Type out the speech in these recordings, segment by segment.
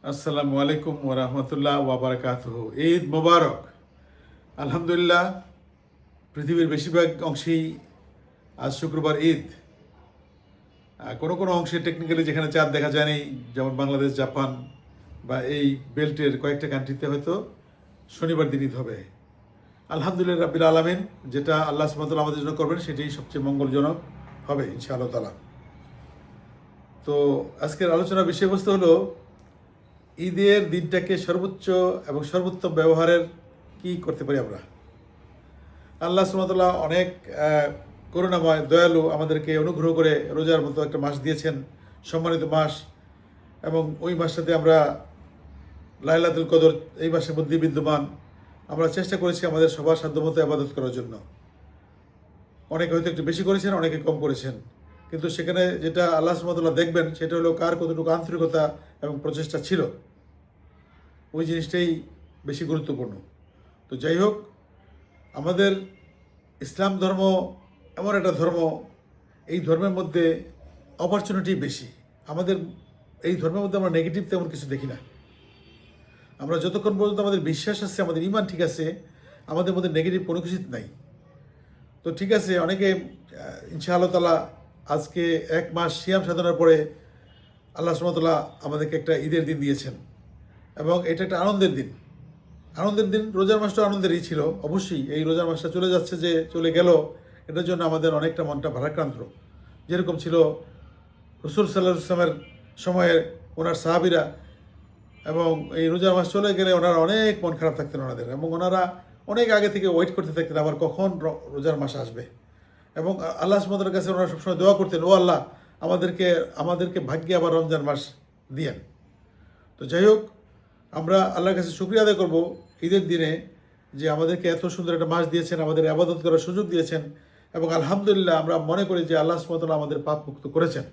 আসসালামু আলাইকুম ওরহমতুল্লাহ ওয়াবারাকাতুহ। ঈদ মোবারক। আলহামদুলিল্লাহ, পৃথিবীর বেশিরভাগ অংশেই আজ শুক্রবার ঈদ। কোনো কোনো অংশে টেকনিক্যালি যেখানে চাঁদ দেখা যায়নি, যেমন বাংলাদেশ, জাপান বা এই বেল্টের কয়েকটা কান্ট্রিতে হয়তো শনিবার দিন ঈদ হবে। আলহামদুলিল্লাহ রাব্বিল আলামিন, যেটা আল্লাহ সুবহানাহু ওয়া তাআলা আমাদের জন্য করবেন সেটাই সবচেয়ে মঙ্গলজনক হবে ইনশাআল্লাহ তাআলা। তো আজকের আলোচনার বিষয়বস্তু হলো ঈদের দিনটাকে সর্বোচ্চ এবং সর্বোত্তম ব্যবহারের কি করতে পারি আমরা। আল্লাহ সুবহানাহু ওয়া তাআলা অনেক করুণাময়, দয়ালু, আমাদেরকে অনুগ্রহ করে রোজার মতো একটা মাস দিয়েছেন, সম্মানিত মাস। এবং ওই মাসটাতে আমরা লাইলাতুল কদর এই মাসের মধ্যে বিদ্যমান। আমরা চেষ্টা করেছি আমাদের সবার সাধ্যমতো ইবাদত করার জন্য। অনেকে হয়তো একটু বেশি করেছেন, অনেকে কম করেছেন, কিন্তু সেখানে যেটা আল্লাহ সুবহানাহু ওয়া তাআলা দেখবেন সেটা হলো কার কতটুকু আন্তরিকতা এবং প্রচেষ্টা ছিল। ওই জিনিসটাই বেশি গুরুত্বপূর্ণ। তো যাই হোক, আমাদের ইসলাম ধর্ম এমন একটা ধর্ম, এই ধর্মের মধ্যে অপরচুনিটি বেশি। আমাদের এই ধর্মের মধ্যে আমরা নেগেটিভ তেমন কিছু দেখি না। আমরা যতক্ষণ পর্যন্ত আমাদের বিশ্বাস আছে, আমাদের ঈমান ঠিক আছে, আমাদের মধ্যে নেগেটিভ কোনো কিছু নাই। তো ঠিক আছে, অনেকে ইনশাআল্লাহ তাআলা আজকে এক মাস সিয়াম সাধনার পরে আল্লাহ সুবহানাহু ওয়া তাআলা আমাদেরকে একটা ঈদের দিন দিয়েছেন এবং এটা একটা আনন্দের দিন। আনন্দের দিন, রোজার মাসটা আনন্দেরই ছিল অবশ্যই। এই রোজার মাসটা চলে যাচ্ছে, যে চলে গেল, এটার জন্য আমাদের অনেকটা মনটা ভারাক্রান্ত। যেরকম ছিল রাসূল সাল্লাল্লাহু আলাইহি ওয়াসাল্লামের সময়ে ওনার সাহাবীরা, এবং এই রোজার মাস চলে গেলে ওনারা অনেক মন খারাপ থাকতেন ওনাদের, এবং ওনারা অনেক আগে থেকে ওয়েট করতে থাকতেন আবার কখন রোজার মাস আসবে। এবং আল্লাহ সুবহানাহু ওয়া তাআলার কাছে ওনারা সবসময় দোয়া করতেন, ও আল্লাহ, আমাদেরকে ভাগ্যে আবার রমজান মাস দিয়েন। তো যাই হোক, আমরা আল্লাহর কাছে শুকরিয়া আদায় করব ঈদের দিনে, যে আমাদেরকে এত সুন্দর একটা মাস দিয়েছেন, আমাদের আবাদত করার সুযোগ দিয়েছেন। এবং আলহামদুলিল্লাহ আমরা মনে করি যে আল্লাহ সুবহানাহু ওয়া তাআলা আমাদের পাপ মুক্ত করেছেন।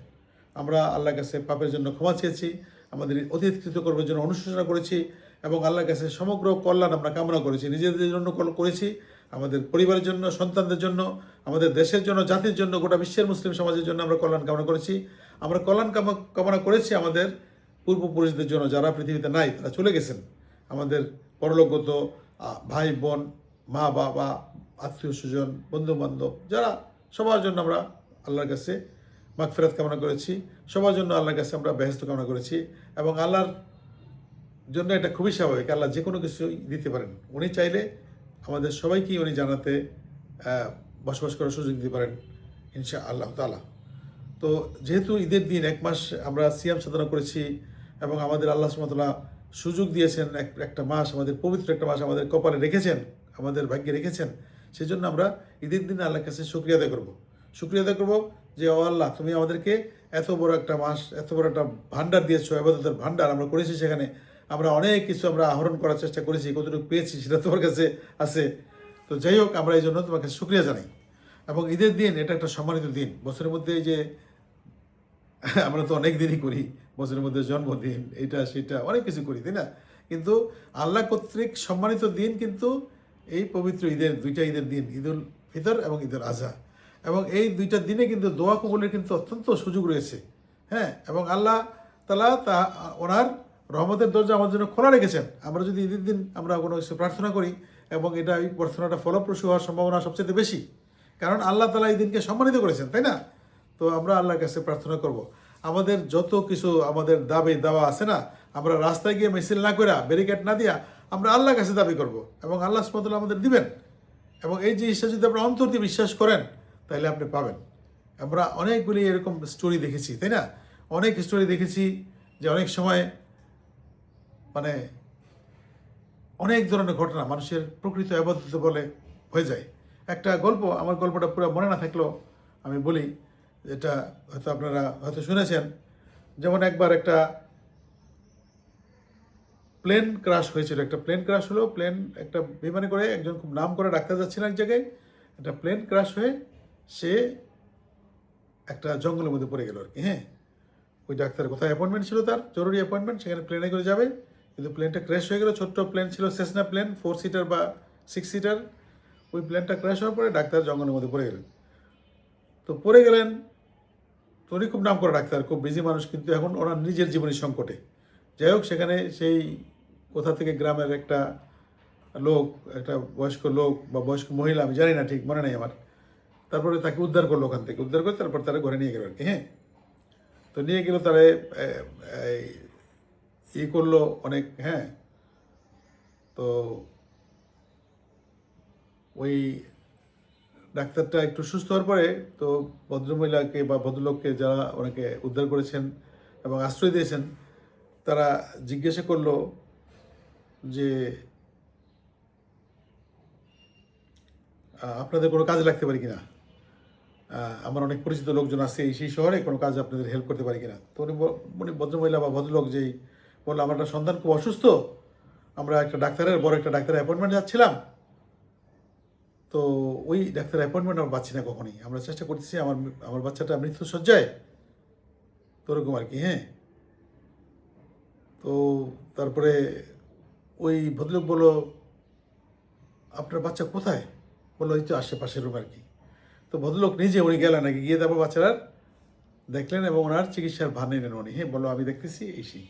আমরা আল্লাহর কাছে পাপের জন্য ক্ষমা চেয়েছি, আমাদের অতীত কৃতকর্মের জন্য অনুশোচনা করেছি, এবং আল্লাহর কাছে সমগ্র কল্যাণ আমরা কামনা করেছি। নিজেদের জন্য করেছি, আমাদের পরিবারের জন্য, সন্তানদের জন্য, আমাদের দেশের জন্য, জাতির জন্য, গোটা বিশ্বের মুসলিম সমাজের জন্য আমরা কল্যাণ কামনা করেছি। আমরা কল্যাণ কামনা করেছি আমাদের পূর্বপুরুষদের জন্য, যারা পৃথিবীতে নাই, তারা চলে গেছেন, আমাদের পরলোকগত ভাই বোন, মা বাবা, আত্মীয় স্বজন, বন্ধু বান্ধব, যারা, সবার জন্য আমরা আল্লাহর কাছে মাগফিরাত কামনা করেছি। সবার জন্য আল্লাহর কাছে আমরা বেহেশত কামনা করেছি। এবং আল্লাহর জন্য এটা খুবই স্বাভাবিক, আল্লাহ যে কোনো কিছুই দিতে পারেন। উনি চাইলে আমাদের সবাইকেই উনি জানাতে বসবাস করার সুযোগ দিতে পারেন ইনশা আল্লাহ তাআলা। তো যেহেতু ঈদের দিন, এক মাস আমরা সিয়াম সাধনা করেছি, এবং আমাদের আল্লাহ সুবহানাহু ওয়া তাআলা সুযোগ দিয়েছেন, একটা মাস, আমাদের পবিত্র একটা মাস আমাদের কপালে রেখেছেন, আমাদের ভাগ্যে রেখেছেন। সেই জন্য আমরা ঈদের দিনে আল্লাহর কাছে শুকরিয়া আদায় করব। শুকরিয়া আদায় করব যে, ও আল্লাহ, তুমি আমাদেরকে এত বড় একটা মাস, এত বড় একটা ভান্ডার দিয়েছো, ইবাদতের ভান্ডার আমরা করেছি। সেখানে আমরা অনেক কিছু আমরা আহরণ করার চেষ্টা করেছি, কতটুকু পেয়েছি সেটা তোমার কাছে আছে। তো যাই হোক, আমরা এই জন্য তোমার কাছে শুকরিয়া জানাই। এবং ঈদের দিন এটা একটা সম্মানিত দিন। বছরের মধ্যে এই যে আমরা তো অনেক দিনই করি, বছরের মধ্যে জন্মদিন, এটা সেটা অনেক কিছু করি, তাই না? কিন্তু আল্লাহ কর্তৃক সম্মানিত দিন কিন্তু এই পবিত্র ঈদের, দুইটা ঈদের দিন, ঈদুল ফিতর এবং ঈদুল আজহা। এবং এই দুইটা দিনে কিন্তু দোয়া কবুলের কিন্তু অত্যন্ত সুযোগ রয়েছে। হ্যাঁ, এবং আল্লাহ তাআলা ওনার রহমতের দরজা আমাদের জন্য খোলা রেখেছেন। আমরা যদি ঈদের দিন আমরা কোনো কিছু প্রার্থনা করি, এবং এটা, এই প্রার্থনাটা ফলপ্রসূ হওয়ার সম্ভাবনা সবচেয়ে বেশি, কারণ আল্লাহ তাআলা এই দিনকে সম্মানিত করেছেন, তাই না? তো আমরা আল্লাহর কাছে প্রার্থনা করব, আমাদের যত কিছু আমাদের দাবি দাওয়া আছে না, আমরা রাস্তায় গিয়ে মিছিল না করে, ব্যারিকেড না দিয়া, আমরা আল্লাহর কাছে দাবি করব, এবং আল্লাহ সুবহানাহু ওয়া তাআলা আমাদের দিবেন। এবং এই জিনিসটা যদি আপনারা অন্তর দিয়ে বিশ্বাস করেন, তাহলে আপনি পাবেন। আমরা অনেকগুলি এরকম স্টোরি দেখেছি, তাই না? অনেক স্টোরি দেখেছি যে অনেক সময় মানে অনেক ধরনের ঘটনা মানুষের প্রকৃত ইবাদত বলে হয়ে যায়। একটা গল্প, আমার গল্পটা পুরো মনে না থাকলেও আমি বলি, এটা হয়তো আপনারা হয়তো শুনেছেন। যেমন একবার একটা প্লেন ক্রাশ হয়েছিল, একটা প্লেন ক্রাশ হলো, একটা বিমানে করে একজন খুব নাম করে ডাক্তার যাচ্ছিল এক জায়গায়, একটা প্লেন ক্রাশ হয়ে সে একটা জঙ্গলের মধ্যে পড়ে গেল আর কি। হ্যাঁ, ওই ডাক্তারের কোথায় অ্যাপয়েন্টমেন্ট ছিল, তার জরুরি অ্যাপয়েন্টমেন্ট, সেখানে প্লেনে করে যাবে, কিন্তু প্লেনটা ক্র্যাশ হয়ে গেল। ছোট্ট প্লেন ছিল, সেসনা প্লেন, 4 সিটার বা 6 সিটার। ওই প্লেনটা ক্র্যাশ হওয়ার পরে ডাক্তার জঙ্গলের মধ্যে পড়ে গেলেন। তো পড়ে গেলেন, তো উনি খুব নাম করা ডাক্তার, খুব বিজি মানুষ, কিন্তু এখন ওনার নিজের জীবনের সংকটে। যাই হোক, সেখানে সেই কোথা থেকে গ্রামের একটা লোক, একটা বয়স্ক লোক বা বয়স্ক মহিলা, আমি জানি না, ঠিক মনে নেই আমার, তারপরে তাকে উদ্ধার করলো, ওখান থেকে উদ্ধার করে তারপর তারা ঘরে নিয়ে গেল আর কি। হ্যাঁ, তো নিয়ে গেল, তারা ই করলো অনেক। হ্যাঁ, তো ওই ডাক্তারটা একটু সুস্থ হওয়ার পরে তো ভদ্রমহিলাকে বা ভদ্রলোককে যারা ওনাকে উদ্ধার করেছেন এবং আশ্রয় দিয়েছেন, তারা জিজ্ঞাসা করলো যে আপনাদের কোনো কাজে লাগতে পারি কিনা, আমার অনেক পরিচিত লোকজন আছে সেই শহরে, কোনো কাজ আপনাদের হেল্প করতে পারি কিনা। তো উনি ভদ্রমহিলা বা ভদ্রলোক যেই বললো, আমার একটা সন্তান খুব অসুস্থ, আমরা একটা বড় একটা ডাক্তারের অ্যাপয়েন্টমেন্ট যাচ্ছিলাম, তো ওই ডাক্তারের অ্যাপয়েন্টমেন্ট আমরা পাচ্ছি না কখনই, আমরা চেষ্টা করতেছি, আমার বাচ্চাটা মৃত্যুশয্যায়, তো ওরকম আর কি। হ্যাঁ, তো তারপরে ওই ভদ্রলোক বললো, আপনার বাচ্চা কোথায়? বললো এই তো আশেপাশের রুম আর কি। তো ভদ্রলোক নিজে উনি গেলেন নাকি, গিয়ে তারপর বাচ্চারা দেখলেন এবং ওনার চিকিৎসার ভার নিলেন উনি। হ্যাঁ, বললো আমি দেখতেছি এই সেই।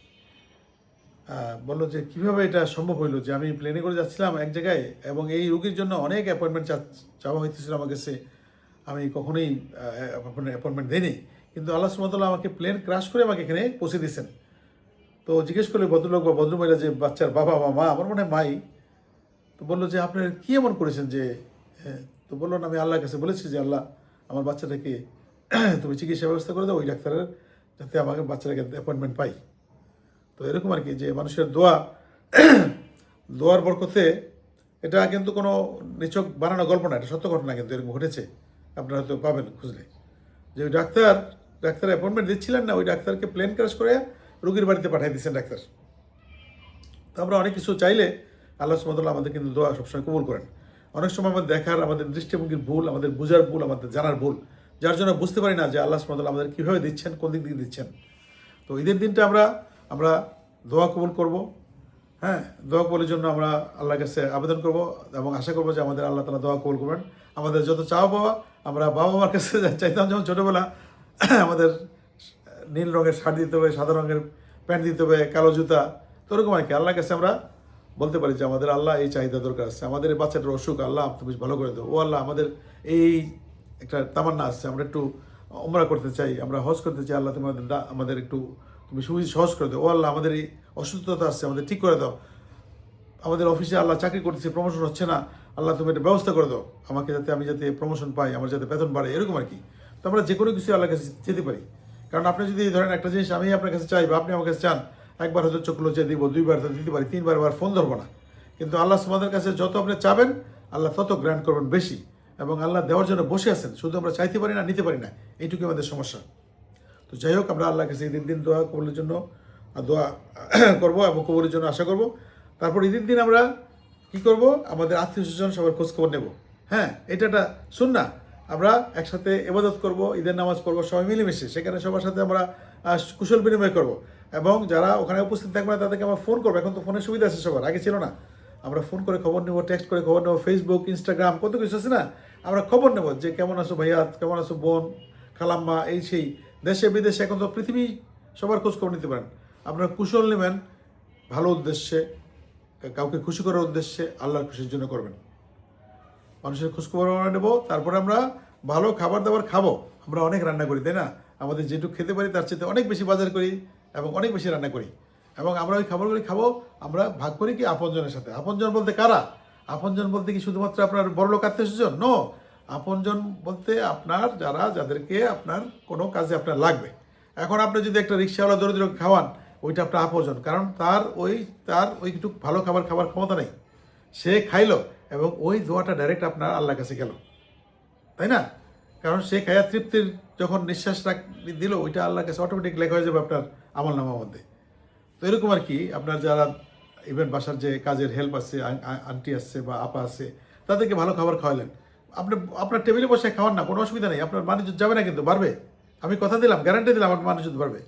বললো যে কীভাবে এটা সম্ভব হইলো, যে আমি প্লেনে করে যাচ্ছিলাম এক জায়গায় এবং এই রোগীর জন্য অনেক অ্যাপয়েন্টমেন্ট চাওয়া হইতেছিল আমার কাছে, আমি কখনোই অ্যাপয়েন্টমেন্ট দিইনি, কিন্তু আল্লাহ সুবহানাহু ওয়া তাআলা আমাকে প্লেন ক্রাশ করে আমাকে এখানে পৌঁছে দিয়েছেন। তো জিজ্ঞেস করলে ভদ্রলোক বা ভদ্রমহিলা যে বাচ্চার বাবা বা মা, আমার মনে হয় মাই, তো বললো যে আপনার কী এমন করেছেন যে, হ্যাঁ, তো বললো না, আমি আল্লাহর কাছে বলেছি যে আল্লাহ আমার বাচ্চাটাকে তুমি চিকিৎসা ব্যবস্থা করে দাও, ওই ডাক্তারের, যাতে আমাকে বাচ্চাটাকে অ্যাপয়েন্টমেন্ট পাই। তো এরকম আর কি, যে মানুষের দোয়ার বরকতে, এটা কিন্তু কোনো নিছক বানানো গল্প না, এটা সত্য ঘটনা, কিন্তু এরকম ঘটেছে, আপনারা হয়তো পাবেন খুঁজলে, যে ওই ডাক্তার অ্যাপয়েন্টমেন্ট দিচ্ছিলেন না, ওই ডাক্তারকে প্লেন ক্রাশ করে রোগীর বাড়িতে পাঠিয়ে দিচ্ছেন ডাক্তার। তো আমরা অনেক কিছু চাইলে আল্লাহ সুবহানাহু ওয়া তাআলা আমাদের কিন্তু দোয়া সবসময় কবুল করেন। অনেক সময় আমাদের আমাদের দৃষ্টিভঙ্গির ভুল, আমাদের বোঝার ভুল, আমাদের জানার ভুল, যার জন্য বুঝতে পারি না যে আল্লাহ সুবহানাহু ওয়া তাআলা আমাদের কীভাবে দিচ্ছেন, কোন দিক দিয়ে দিচ্ছেন। তো ঈদের দিনটা আমরা দোয়া কবুল করব। হ্যাঁ, দোয়া কবুলের জন্য আমরা আল্লাহর কাছে আবেদন করব এবং আশা করবো যে আমাদের আল্লাহ তাআলা দোয়া কবুল করবেন। আমাদের যত চাওয়া পাওয়া, আমরা বাবা মার কাছে চাইতাম, যেমন ছোটোবেলা আমাদের নীল রঙের শার্ট দিতে হবে, সাদা রঙের প্যান্ট দিতে হবে, কালো জুতা, তো ওরকম আর কি। আল্লাহর কাছে আমরা বলতে পারি যে আমাদের আল্লাহ এই চাহিদা দরকার আছে, আমাদের এই বাচ্চাটার অসুখ, আল্লাহ তুমি ভালো করে দেবো, ও আল্লাহ আমাদের এই একটা তামান্না আসছে, আমরা একটু ওমরা করতে চাই, আমরা হজ করতে চাই, আল্লাহ তুমি আমাদের একটু তুমি সহজ করে দাও, ও আল্লাহ আমাদের এই অসুস্থতা আসছে, আমাদের ঠিক করে দাও, আমাদের অফিসে আল্লাহ চাকরি করতেছি, প্রমোশন হচ্ছে না, আল্লাহ তুমি একটা ব্যবস্থা করে দাও আমাকে, আমি যাতে প্রমোশন পাই, আমার যাতে বেতন বাড়ে, এরকম আর কি। তো আমরা যে কোনো কিছু আল্লাহর কাছে যেতে পারি, কারণ আপনি যদি ধরেন একটা জিনিস আমি আপনার কাছে চাই বা আপনি আমার কাছে চান, একবার হয়তো চোখ লুচে দিব, দুইবার হয়তো দিতে পারি, তিনবার ফোন ধরবো না, কিন্তু আল্লাহ সুবহানাহু কাছে যত আপনি চাবেন আল্লাহ তত গ্র্যান্ট করবেন বেশি, এবং আল্লাহ দেওয়ার জন্য বসে আছেন, শুধু আমরা চাইতে পারি না, নিতে পারি না, এইটুকু আমাদের সমস্যা। তো যাই হোক, আমরা আল্লাহর কাছে ঈদের দিন দোয়া কবুলের জন্য দোয়া করবো এবং কবুলের জন্য আশা করব। তারপর ঈদের দিন আমরা কি করব, আমাদের আত্মীয় স্বজন সবার খোঁজখবর নেব। হ্যাঁ, এটা একটা সুন্নাহ, আমরা একসাথে ইবাদত করব, ঈদের নামাজ পড়বো সবাই মিলেমিশে, সেখানে সবার সাথে আমরা কুশল বিনিময় করব, এবং যারা ওখানে উপস্থিত থাকবে না তাদেরকে আমরা ফোন করবো। এখন তো ফোনের সুবিধা আছে সবার, আগে ছিল না। আমরা ফোন করে খবর নেব, টেক্সট করে খবর নেব, ফেসবুক, ইনস্টাগ্রাম, কত কিছু আছে না, আমরা খবর নেব যে কেমন আছো ভাইয়া, কেমন আছো বোন, খালাম্মা, এই সেই, দেশে বিদেশে, এখন তো পৃথিবী সবার খোঁজ খবর নিতে পারেন। আপনারা কুশল নেবেন ভালো উদ্দেশ্যে, কাউকে খুশি করার উদ্দেশ্যে, আল্লাহর খুশির জন্য করবেন। মানুষের খোঁজখবর আমরা নেবো, তারপরে আমরা ভালো খাবার দাবার খাবো। আমরা অনেক রান্না করি, তাই না? আমাদের যেটুকু খেতে পারি তার চেয়ে অনেক বেশি বাজার করি এবং অনেক বেশি রান্না করি, এবং আমরা ওই খাবারগুলি খাবো, আমরা ভাগ করি কি আপনজনের সাথে। আপনজন বলতে কারা? আপনজন বলতে কি শুধুমাত্র আপনার বড়লোক আত্মীয়স্বজন? নো, আপনজন বলতে আপনার যাদেরকে আপনার কোনো কাজে আপনার লাগবে। এখন আপনি যদি একটা রিক্সাওয়ালা দরিদ্রকে খাওয়ান, ওইটা আপনার আপনজন, কারণ তার ওইটুকু ভালো খাবার খাবার ক্ষমতা নেই, সে খাইলো এবং ওই দোয়াটা ডাইরেক্ট আপনার আল্লাহর কাছে গেল, তাই না? কারণ সে খায়া তৃপ্তির যখন নিঃশ্বাস দিল, ওইটা আল্লাহর কাছে অটোমেটিক লেখা হয়ে যাবে আপনার আমল নামার মধ্যে। তো এরকম আর কি, আপনার যারা ইভেন বাসার যে কাজের হেল্প আছে, আন্টি আসছে বা আপা আছে, তাদেরকে ভালো খাবার খাওয়ালেন, আপনার টেবিলে বসে খাওয়ান না, কোনো অসুবিধা নেই, আপনার মানুষ যাবে না, কিন্তু বাড়বে। আমি কথা দিলাম, গ্যারান্টি দিলাম, আপনার মানুষ বাড়বে।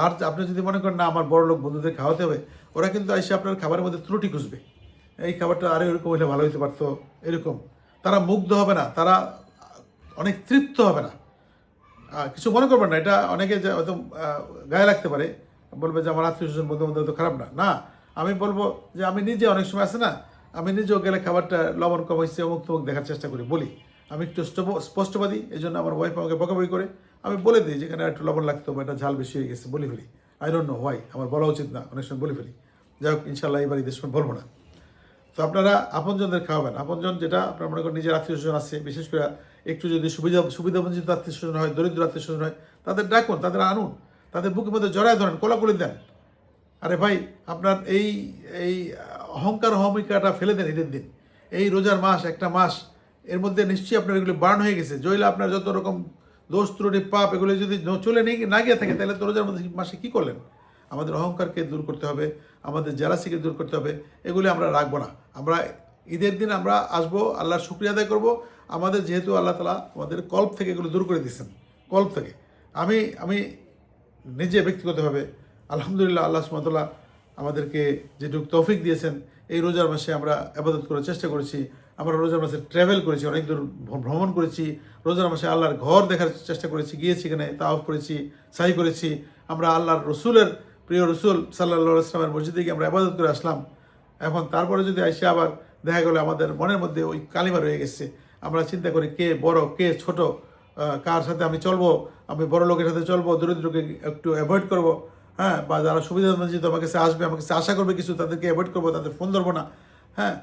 আর আপনি যদি মনে করেন না আমার বড় লোক বন্ধুদের খাওয়াতে হবে, ওরা কিন্তু এসে আপনার খাবারের মধ্যে ত্রুটি খুঁজবে, এই খাবারটা আরও এরকম হলে ভালো হতে পারতো, এরকম। তারা মুগ্ধ হবে না, তারা অনেক তৃপ্ত হবে না। কিছু মনে করবেন না, এটা অনেকে হয়তো গায়ে লাগতে পারে, বলবে যে আমার আত্মীয় স্বজন বন্ধু বান্ধব তো খারাপ না, না, আমি বলবো যে আমি নিজে অনেক সময় আছে না, আমি নিজেও গেলে খাবারটা লবণ কম হয়েছে অমুক তমুক দেখার চেষ্টা করি, বলি। আমি একটু স্পষ্টবাদী, এই জন্য আমার ওয়াইফ আমাকে বকাবকি করে, আমি বলে দিই যেখানে একটু লবণ লাগতো বা এটা ঝাল বেশি হয়ে গেছে, বলে ফেলি। আই ডোন্ট নো হোয়াই, আমার বলা উচিত না, অনেক সময় বলে ফেলি। যাই হোক, ইনশাল্লাহ এবার ঈদের সময় বলবো না। তো আপনারা আপনজনদের খাওয়াবেন। আপনজন যেটা আপনার মনে করেন নিজের আত্মীয় স্বজন আছে, বিশেষ করে একটু যদি সুবিধাবঞ্চিত আত্মীয় স্বজন হয়, দরিদ্র আত্মীয় স্বজন হয়, তাদের ডাকুন, তাদের আনুন, তাদের বুকের মধ্যে জড়ায় ধরেন, কোলাকুলি দেন। আরে ভাই, আপনার এই এই অহংকার অহমিকাটা ফেলে দেন ঈদের দিন। এই রোজার মাস, একটা মাস, এর মধ্যে নিশ্চয়ই আপনার এগুলো বার্ন হয়ে গেছে। জয়লা আপনার যত রকম দোষ ত্রুটি পাপ এগুলো যদি চলে না গিয়ে থাকে, তাহলে তো রোজার মাসে কী করলেন? আমাদের অহংকারকে দূর করতে হবে, আমাদের জেলাসিকে দূর করতে হবে, এগুলি আমরা রাখবো না। আমরা ঈদের দিন আমরা আসবো, আল্লাহর শুকরিয়া আদায় করবো। আমাদের যেহেতু আল্লাহ তালা আমাদের কল্প থেকে এগুলো দূর করে দিচ্ছেন, কল্প থেকে। আমি আমি নিজে ব্যক্তিগতভাবে আলহামদুলিল্লাহ, আল্লাহ সুবহানাহু ওয়া তাআলা আমাদেরকে যেটুকু তৌফিক দিয়েছেন, এই রোজার মাসে আমরা ইবাদত করার চেষ্টা করেছি। আমরা রোজার মাসে ট্রাভেল করেছি, অনেক দূর ভ্রমণ করেছি। রোজার মাসে আল্লাহর ঘর দেখার চেষ্টা করেছি, গিয়েছি, এখানে তাওয়াফ করেছি, সাই করেছি। আমরা আল্লাহর রসুলের প্রিয় রসুল সাল্লাল্লাহু আলাইহি ওয়াসাল্লামের মসজিদে গিয়ে আমরা ইবাদত করে আসলাম। এখন তারপরে যদি এসে আবার দেখা গেলো আমাদের মনের মধ্যে ওই কালিমা রয়ে গেছে, আমরা চিন্তা করি কে বড় কে ছোট, কার সাথে আমি চলবো, আমি বড় লোকের সাথে চলবো, দরিদ্রকে একটু অ্যাভয়েড করবো, হ্যাঁ, বা যারা সুবিধাবঞ্চিত আমার কাছে আসবে, আমার কাছে আশা করবে কিছু, তাদেরকে অ্যাভয়েড করবো, তাদের ফোন ধরবো না। হ্যাঁ,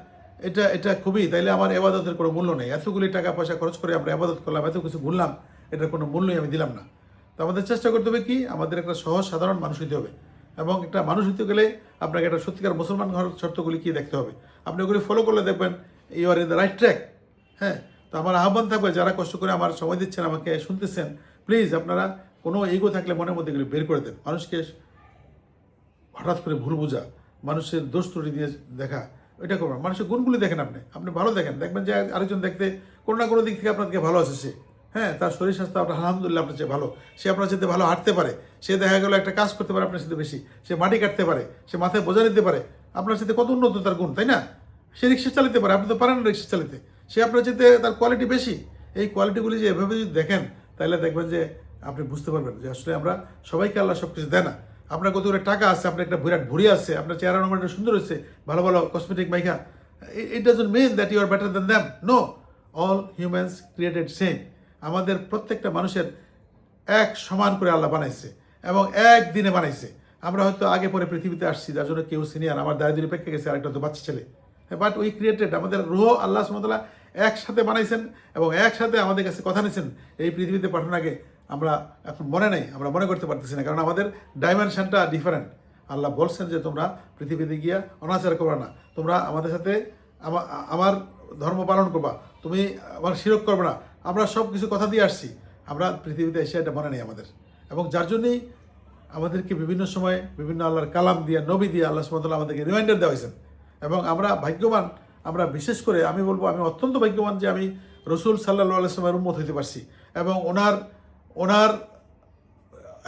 এটা খুবই, তাইলে আমার এবাদতের কোনো মূল্য নেই। এতগুলি টাকা পয়সা খরচ করে আমরা এবাদত করলাম, এত কিছু ঘুরলাম, এটার কোনো মূল্যই আমি দিলাম না। তো আমাদের চেষ্টা করতে হবে কি, আমাদের একটা সহজ সাধারণ মানুষ হতে হবে। এবং একটা মানুষ হতে গেলে আপনাকে একটা সত্যিকার মুসলমান ঘর শর্তগুলি কি দেখতে হবে। আপনি ওগুলি ফলো করলে দেখবেন you are in the right track. হ্যাঁ, তো আমার আহ্বান থাকবে, যারা কষ্ট করে আমার সময় দিচ্ছেন, আমাকে শুনতেছেন, প্লিজ আপনারা কোনো ইগো থাকলে মনের মধ্যে এগুলি বের করে দেন। মানুষকে হঠাৎ করে ভুল বোঝা, মানুষের দোষ ত্রুটি দিয়ে দেখা, এটা করবেন। মানুষের গুণগুলি দেখেন, আপনি ভালো দেখেন, দেখবেন যে আরেকজন দেখতে কোনো না কোনো দিক থেকে আপনাকে ভালো আছে সে। হ্যাঁ, তার শরীর স্বাস্থ্য আপনার আলহামদুলিল্লাহ আপনার চেয়ে ভালো, সে আপনার সাথে ভালো হাঁটতে পারে, সে দেখা গেলো একটা কাজ করতে পারে আপনার সাথে বেশি, সে মাটি কাটতে পারে, সে মাথায় বোঝা নিতে পারে, আপনার সাথে কত উন্নত তার গুণ, তাই না? সে রিক্সা চালাতে পারে, আপনি তো পারেন না রিক্সা চালাতে, সে আপনার সাথে তার কোয়ালিটি বেশি। এই কোয়ালিটিগুলি যে এভাবে যদি দেখেন, তাহলে দেখবেন যে আপনি বুঝতে পারবেন যে আসলে আমরা সবাইকে আল্লাহ সব কিছু দেয় না। আপনার কত করে টাকা আছে, আপনার একটা বিরাট ভুঁড়ি আছে, আপনার চেহারা নম্বরটা সুন্দর হচ্ছে, ভালো ভালো কসমেটিক মাইখা, it doesn't mean that you are better than them. No, all humans created same. আমাদের প্রত্যেকটা মানুষের এক সমান করে আল্লাহ বানাইছে এবং একদিনে বানাইছে। আমরা হয়তো আগে পরে পৃথিবীতে আসছি, যার জন্য কেউ সিনিয়র, আমার দারিদ্র পেকে গেছে, আরেকটা তো বাচ্চা ছেলে, বাট উই ক্রিয়েটেড, আমাদের রুহ আল্লাহ সুবহানাহু ওয়া তাআলা একসাথে বানাইছেন এবং একসাথে আমাদের কাছে কথা নিয়েছেন এই পৃথিবীতে পাঠানোর আগে। আমরা এখন মনে নেই, আমরা মনে করতে পারতেছি না, কারণ আমাদের ডাইমেনশনটা ডিফারেন্ট। আল্লাহ বলছেন যে তোমরা পৃথিবীতে গিয়া অনাচার করবা না, তোমরা আমাদের সাথে আমার ধর্ম পালন করবা, তুমি আমার শিরক করবে না। আমরা সব কিছু কথা দিয়ে আসছি, আমরা পৃথিবীতে এসে এটা মনে নেই আমাদের। এবং যার জন্যই আমাদেরকে বিভিন্ন সময় বিভিন্ন আল্লাহর কালাম দিয়া, নবী দিয়ে আল্লাহ সুবহানাহু ওয়া তাআলা আমাদেরকে রিমাইন্ডার দেওয়া হয়েছেন। এবং আমরা ভাগ্যবান, আমরা বিশেষ করে আমি বলবো আমি অত্যন্ত ভাগ্যবান যে আমি রসুল সাল্লাল্লাহু আলাইহি ওয়াসাল্লামের উম্মত হইতে পারছি এবং ওনার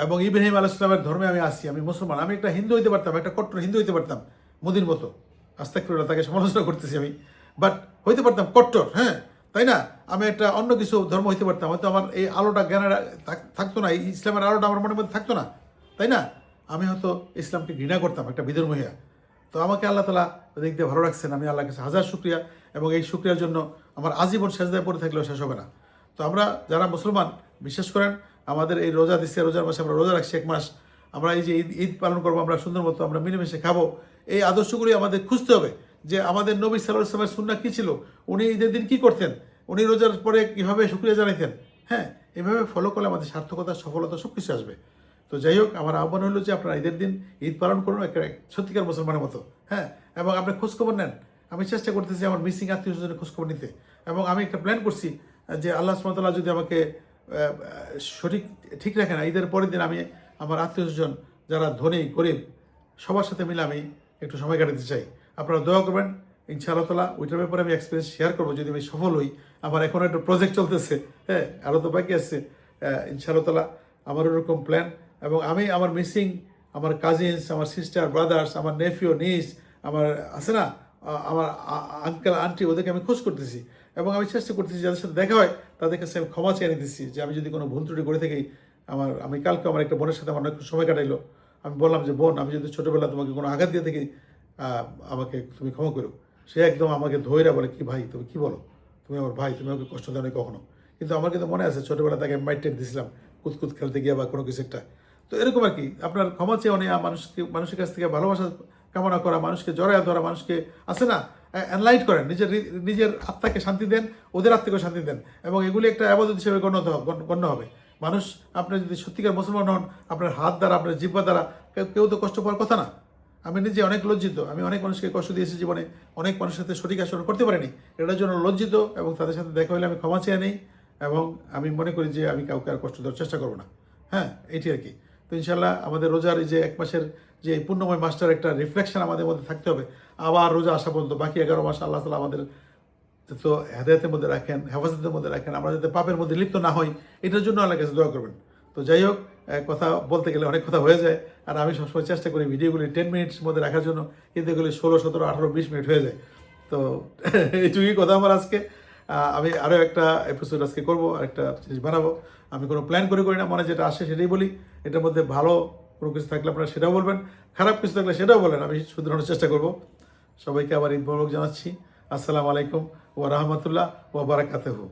এবং ইব্রাহিম আলাইহিস সালামের ধর্মে আমি আসছি। আমি মুসলমান, আমি একটা হিন্দু হইতে পারতাম, একটা কট্টর হিন্দু হইতে পারতাম, মোদির মতো, আস্তাগফিরুল্লাহ, তাকে সমালোচনা করতেছি আমি, বাট হইতে পারতাম কট্টর, হ্যাঁ, তাই না? আমি একটা অন্য কিছু ধর্ম হইতে পারতাম, হয়তো আমার এই আলোটা জ্ঞানের থাকতো না, এই ইসলামের আলোটা আমার মনের মধ্যে থাকতো না, তাই না? আমি হয়তো ইসলামকে ঘৃণা করতাম, একটা বিধর্মী হইয়া। তো আমাকে আল্লাহ তালা দিক দিয়ে ভালো রাখছেন, আমি আল্লাহর কাছে হাজার শুকরিয়া, এবং এই শুকরিয়ার জন্য আমার আজীবন সেজদায় পড়ে থাকলেও শেষ হবে না। তো আমরা যারা মুসলমান, বিশেষ করেন আমাদের এই রোজা দিচ্ছে, রোজার মাসে আমরা রোজা রাখছি এক মাস, আমরা এই যে ঈদ পালন করবো, আমরা সুন্দর মতো আমরা মিলেমিশে খাবো, এই আদর্শগুলি আমাদের খুঁজতে হবে যে আমাদের নবী সাল্লাল্লাহু আলাইহি ওয়াসাল্লামের সুন্নাহ কী ছিল, উনি ঈদের দিন কী করতেন, উনি রোজার পরে কীভাবে শুকরিয়া জানাইতেন। হ্যাঁ, এইভাবে ফলো করলে আমাদের সার্থকতা, সফলতা সব কিছু আসবে। তো যাই হোক, আমার আহ্বান হলো যে আপনারা ঈদের দিন ঈদ পালন করুন একটা সত্যিকার মুসলমানের মতো। হ্যাঁ, এবং আপনি খোঁজখবর নেন। আমি চেষ্টা করতেছি আমার মিসিং আত্মীয় স্বজনের খোঁজখবর নিতে, এবং আমি একটা প্ল্যান করছি যে আল্লাহ সুবহানাহু ওয়া তাআলা যদি আমাকে ঠিক রাখে না, ঈদের পরের দিন আমি আমার আত্মীয় স্বজন যারা ধনী গরিব সবার সাথে মিলে আমি একটু সময় কাটাতে চাই। আপনারা দোয়া করবেন, ইনশাআল্লাহ তাআলা ওইটার ব্যাপারে আমি এক্সপিরিয়েন্স শেয়ার করবো যদি আমি সফল হই। আমার এখন একটা প্রজেক্ট চলতেছে, হ্যাঁ, আরও তো বাকি আছে, ইনশাআল্লাহ তাআলা আমার ওরকম প্ল্যান। এবং আমি আমার মিসিং আমার কাজিনস, আমার সিস্টার, ব্রাদার্স, আমার নেফিও, নিস, আমার আছে না, আমার আঙ্কেল, আন্টি, ওদেরকে আমি খোঁজ করতেছি, এবং আমি চেষ্টা করতেছি যাদের সাথে দেখা হয় তাদের কাছে আমি ক্ষমা চেয়ে নিতেছি যে আমি যদি কোনো ভুল ত্রুটি করে থাকি। আমি কালকে আমার একটা বোনের সাথে আমার অনেক সময় কাটাইলো, আমি বললাম যে বোন, আমি যদি ছোটোবেলা তোমাকে কোনো আঘাত দিয়ে থাকি আমাকে তুমি ক্ষমা করো। সে একদম আমাকে ধৈরা বলে, কি ভাই তুমি কি বলো, তুমি আমার ভাই, তুমি আমাকে কষ্ট দাও নি কখনো। কিন্তু আমার কিন্তু মনে আছে ছোটোবেলা তাকে মাইট টাইট দিয়েছিলাম কুতকুত খেলতে গিয়ে বা কোনো কিছু একটা। তো এরকম আর কি, আপনার ক্ষমা চেয়ে নেওয়া, মানুষের কাছ থেকে ভালোবাসা কামনা করা, মানুষকে জড়ায় ধরা, মানুষকে আছে না এনলাইট করেন, নিজের আত্মাকে শান্তি দেন, ওদের আত্মাকে শান্তি দেন, এবং এগুলি একটা আবাদত হিসেবে গণ্য হবে। মানুষ, আপনি যদি সত্যিকার মুসলমান হন, আপনার হাত দ্বারা, আপনার জিহ্বা দ্বারা কেউ তো কষ্ট পাওয়ার কথা না। আমি নিজে অনেক লজ্জিত, আমি অনেক মানুষকে কষ্ট দিয়েছি জীবনে, অনেক মানুষের সাথে সঠিক আচরণ করতে পারিনি, এটার জন্য লজ্জিত, এবং তাদের সাথে দেখা হলে আমি ক্ষমা চেয়ে নেই, এবং আমি মনে করি যে আমি কাউকে আর কষ্ট দেওয়ার চেষ্টা করবো না। হ্যাঁ, এটি আর কি। তো ইনশাল্লাহ আমাদের রোজার এই যে 1 মাসের যে এই পূর্ণময় মাসটার একটা রিফ্লেকশন আমাদের মধ্যে থাকতে হবে। আবার রোজা আসা পর্যন্ত বাকি 11 মাস আল্লাহ তাআলা আমাদের তো হেদায়েতের মধ্যে রাখেন, হেফাজতের মধ্যে রাখেন, আমরা যাতে পাপের মধ্যে লিপ্ত না হই, এটার জন্য আল্লাহর কাছে দোয়া করবেন। তো যাই হোক, কথা বলতে গেলে অনেক কথা হয়ে যায়, আর আমি সবসময় চেষ্টা করি ভিডিওগুলি 10 মিনিটস মধ্যে রাখার জন্য, কিন্তু এগুলি 16, 17, 18, 20 মিনিট হয়ে যায়। তো এইটুকুই কথা আমার আজকে। আমি আরও একটা এপিসোড আজকে করবো, আরেকটা জিনিস বানাবো। আমি কোনো প্ল্যান করি না, মনে যেটা আসে সেটাই বলি। এটার মধ্যে ভালো কোনো কিছু থাকলে আপনারা সেটাও বলবেন, খারাপ কিছু থাকলে সেটাও বলেন, আমি শুধরানোর চেষ্টা করব। সবাইকে আবার ঈদ মোবারক জানাচ্ছি। আসসালামু আলাইকুম ওয়া রাহমাতুল্লাহ ওয়া বারাকাতুহু।